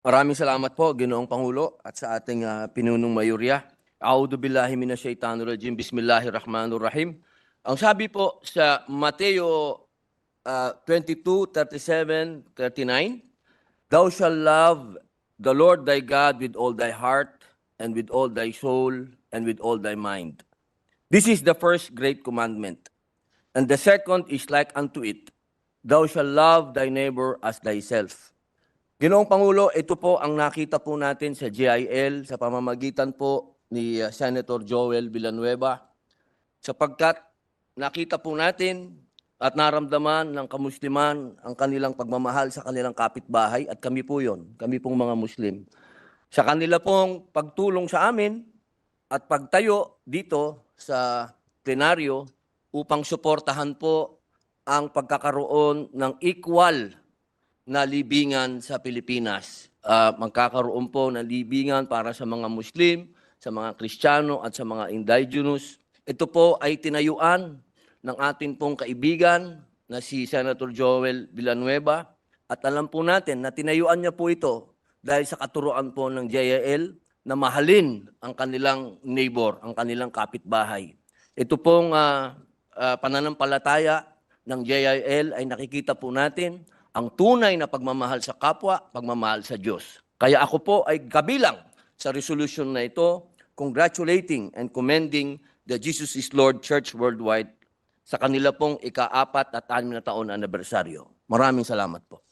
Maraming salamat po, Ginoong Pangulo, at sa ating pinunong mayurya. A'udhu billahi minasyaitanir rajim. Bismillahirrahmanirrahim. Ang sabi po sa Mateo 22:37-39, Thou shalt love the Lord thy God with all thy heart, and with all thy soul, and with all thy mind. This is the first great commandment. And the second is like unto it, Thou shalt love thy neighbor as thyself. Ginoong Pangulo, ito po ang nakita po natin sa GIL sa pamamagitan po ni Senator Joel Villanueva, sapagkat nakita po natin at naramdaman ng kamusliman ang kanilang pagmamahal sa kanilang kapitbahay, at kami po yon, kami pong mga Muslim. Sa kanila pong pagtulong sa amin at pagtayo dito sa plenaryo upang suportahan po ang pagkakaroon ng equal na libingan sa Pilipinas. Magkakaroon po ng libingan para sa mga Muslim, sa mga Kristiyano at sa mga indigenous. Ito po ay tinayuan ng ating pong kaibigan na si Senator Joel Villanueva, at alam po natin na tinayuan niya po ito dahil sa katuruan po ng JIL na mahalin ang kanilang neighbor, ang kanilang kapitbahay. Ito pong pananampalataya ng JIL ay nakikita po natin ang tunay na pagmamahal sa kapwa, pagmamahal sa Diyos. Kaya ako po ay kabilang sa resolution na ito, congratulating and commending the Jesus is Lord Church Worldwide sa kanila pong ika-4 at 6 na taon na anibersaryo. Maraming salamat po.